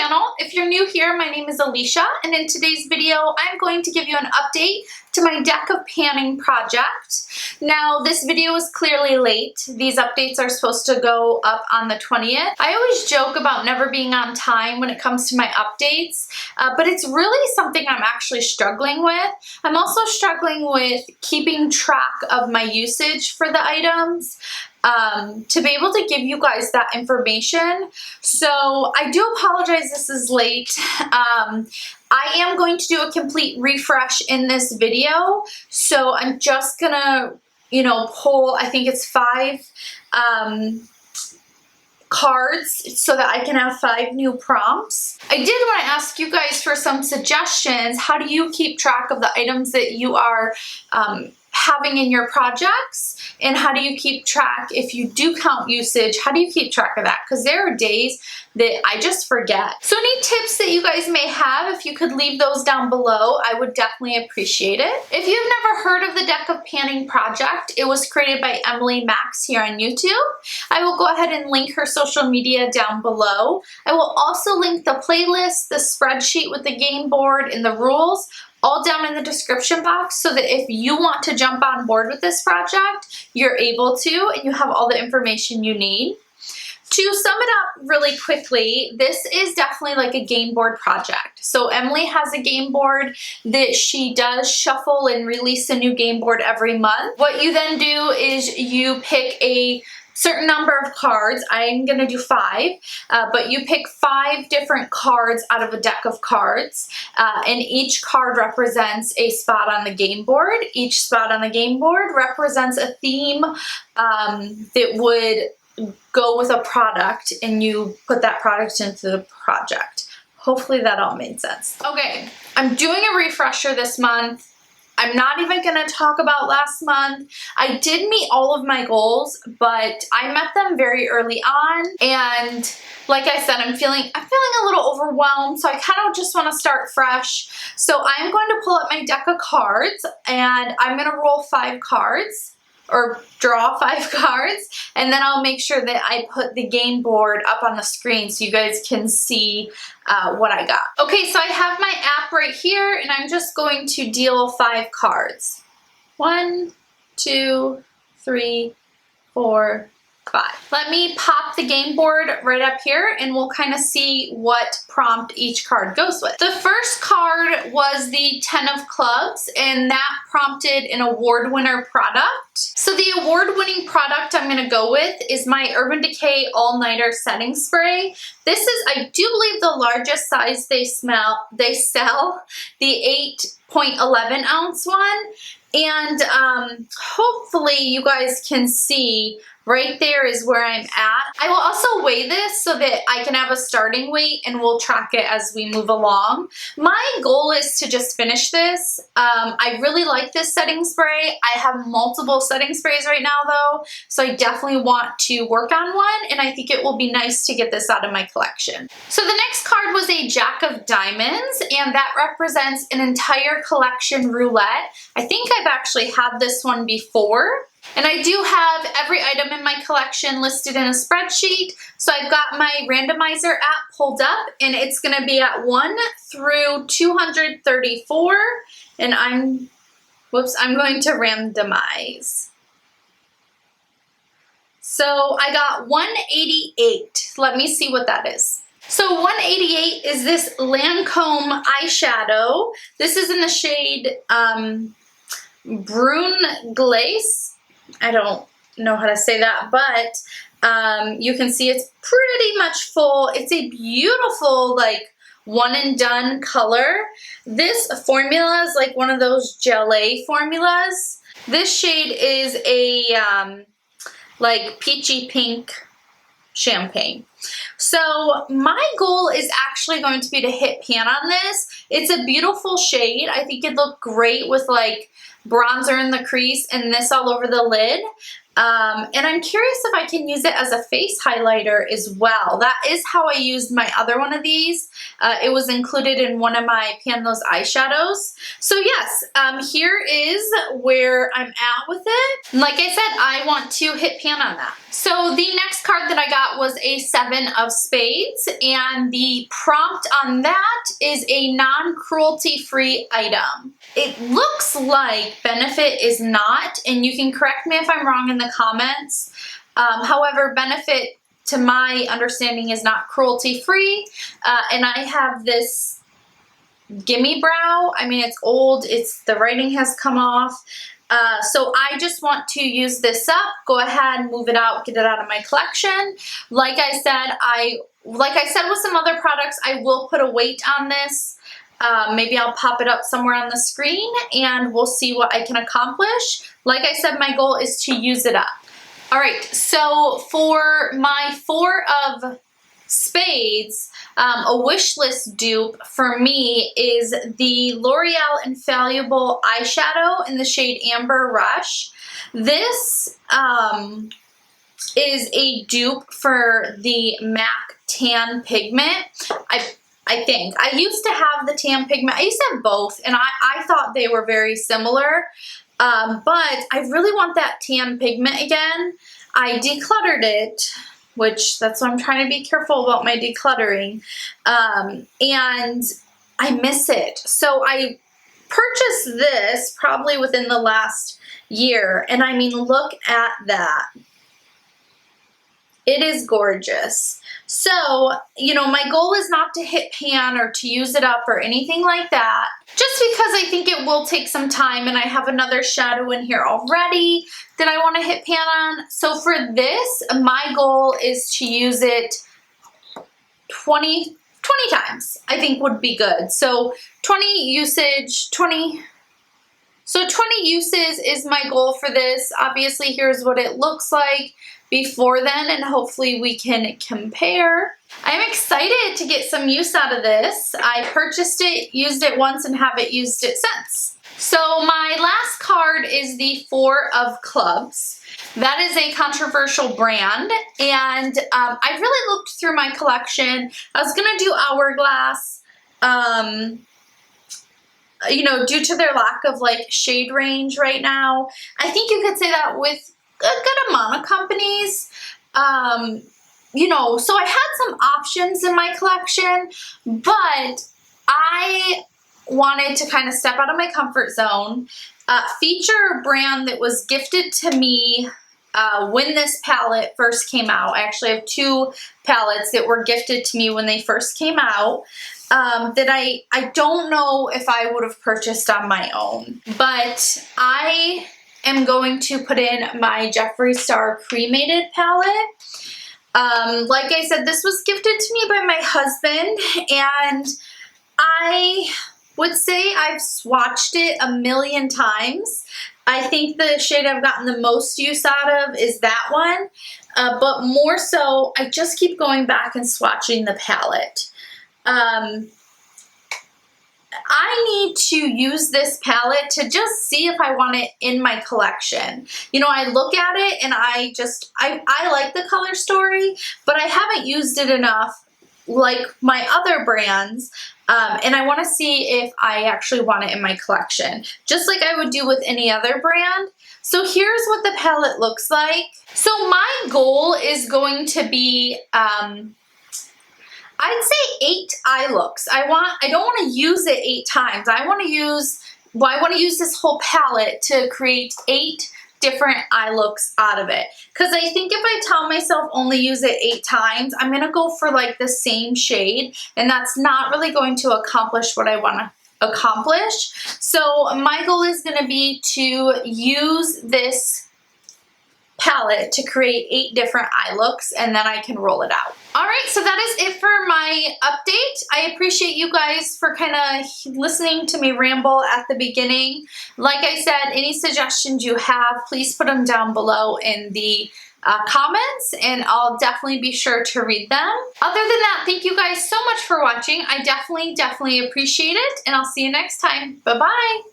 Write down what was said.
channel. If you're new here, my name is Alicia, and in today's video, I'm going to give you an update to my deck of panning project. Now, this video is clearly late. These updates are supposed to go up on the 20th. I always joke about never being on time when it comes to my updates, but it's really something I'm actually struggling with. I'm also struggling with keeping track of my usage for the items. To be able to give you guys that information. So I do apologize this is late. I am going to do a complete refresh in this video. So I'm just gonna, pull, I think it's 5 cards so that I can have 5 new prompts. I did want to ask you guys for some suggestions. How do you keep track of the items that you are having in your projects, and how do you keep track, if you do count usage, how do you keep track of that? Because there are days that I just forget. So any tips that you guys may have, if you could leave those down below, I would definitely appreciate it. If you've never heard of the Deck of Panning project, it was created by Emily Max here on YouTube. I will go ahead and link her social media down below. I will also link the playlist, the spreadsheet with the game board, and the rules all down in the description box, so that if you want to jump on board with this project, you're able to, and you have all the information you need. To sum it up really quickly, this is definitely like a game board project. So Emily has a game board that she does shuffle and release a new game board every month. What you then do is you pick a certain number of cards. I'm gonna do 5, but you pick 5 different cards out of a deck of cards, and each card represents a spot on the game board. Each spot on the game board represents a theme that would go with a product, and you put that product into the project. Hopefully that all made sense. Okay, I'm doing a refresher this month. I'm not even going to talk about last month. I did meet all of my goals, but I met them very early on, and like I said, I'm feeling a little overwhelmed, so I kind of just want to start fresh. So I'm going to pull up my deck of cards, and I'm going to roll 5 cards, or draw 5 cards, and then I'll make sure that I put the game board up on the screen so you guys can see what I got. Okay, so I have my app right here, and I'm just going to deal 5 cards. 1, 2, 3, 4, 5. Let me pop the game board right up here, and we'll kind of see what prompt each card goes with. The first card was the 10 of clubs, and that prompted an award winner product. So the award-winning product I'm going to go with is my Urban Decay All-Nighter Setting Spray. This is, I do believe, the largest size they sell, the 8.11 ounce one. And hopefully you guys can see right there is where I'm at. I will also weigh this so that I can have a starting weight, and we'll track it as we move along. My goal is to just finish this. I really like this setting spray. I have multiple setting sprays right now though, so I definitely want to work on one, and I think it will be nice to get this out of my collection. So the next card was a Jack of Diamonds, and that represents an entire collection roulette. I think I've actually had this one before. And I do have every item in my collection listed in a spreadsheet. So I've got my randomizer app pulled up, and it's going to be at 1 through 234. And I'm going to randomize. So I got 188. Let me see what that is. So 188 is this Lancome eyeshadow. This is in the shade Brune Glace. I don't know how to say that, but you can see it's pretty much full. It's a beautiful, like, one and done color. This formula is like one of those gelée formulas. This shade is a like peachy pink champagne. So my goal is actually going to be to hit pan on this. It's a beautiful shade. I think it'd look great with like bronzer in the crease and this all over the lid. And I'm curious if I can use it as a face highlighter as well. That is how I used my other one of these. It was included in one of my Pan Those eyeshadows. So yes, here is where I'm at with it. Like I said, I want to hit pan on that. So the next card that I got was a 7 of spades, and the prompt on that is a non-cruelty free item. It looks like Benefit is not, and you can correct me if I'm wrong in the comments. However, Benefit, to my understanding, is not cruelty free, and I have this Gimme Brow. I mean, it's old, the writing has come off. So I just want to use this up, go ahead, move it out, get it out of my collection. Like I said with some other products, I will put a weight on this. Maybe I'll pop it up somewhere on the screen and we'll see what I can accomplish. Like I said, my goal is to use it up. All right, so for my 4 of spades, a wish list dupe for me is the L'Oreal Infallible eyeshadow in the shade Amber Rush. This is a dupe for the MAC Tan Pigment. I think. I used to have the tan pigment. I used to have both, and I thought they were very similar, but I really want that tan pigment again. I decluttered it, which that's why I'm trying to be careful about my decluttering, and I miss it. So I purchased this probably within the last year, and I mean, look at that. It is gorgeous. So, you know, my goal is not to hit pan or to use it up or anything like that, just because I think it will take some time, and I have another shadow in here already that I want to hit pan on. So for this, my goal is to use it 20 times, I think would be good. So 20 uses is my goal for this. Obviously, here's what it looks like before then, and hopefully we can compare. I'm excited to get some use out of this. I purchased it, used it once, and haven't used it since. So my last card is the 4 of clubs. That is a controversial brand, and I really looked through my collection. I was gonna do Hourglass, you know, due to their lack of like shade range right now. I think you could say that with a good amount of companies. You know, so I had some options in my collection, but I wanted to kind of step out of my comfort zone, feature a brand that was gifted to me when this palette first came out. I actually have 2 palettes that were gifted to me when they first came out, that I don't know if I would have purchased on my own, but I am going to put in my Jeffree Star Cremated palette. Like I said, this was gifted to me by my husband, and I would say I've swatched it a million times. I think the shade I've gotten the most use out of is that one, but more so, I just keep going back and swatching the palette. I need to use this palette to just see if I want it in my collection. You know, I look at it and I like the color story, but I haven't used it enough like my other brands, and I want to see if I actually want it in my collection, just like I would do with any other brand. So here's what the palette looks like. So my goal is going to be, I'd say 8 eye looks. I don't want to use it 8 times. I want to use this whole palette to create 8 different eye looks out of it. Because I think if I tell myself only use it 8 times, I'm going to go for like the same shade, and that's not really going to accomplish what I want to accomplish. So my goal is going to be to use this palette to create 8 different eye looks, and then I can roll it out. All right, so that is it for my update. I appreciate you guys for kind of listening to me ramble at the beginning. Like I said, any suggestions you have, please put them down below in the comments, and I'll definitely be sure to read them. Other than that, thank you guys so much for watching. I definitely appreciate it, and I'll see you next time. Bye-bye.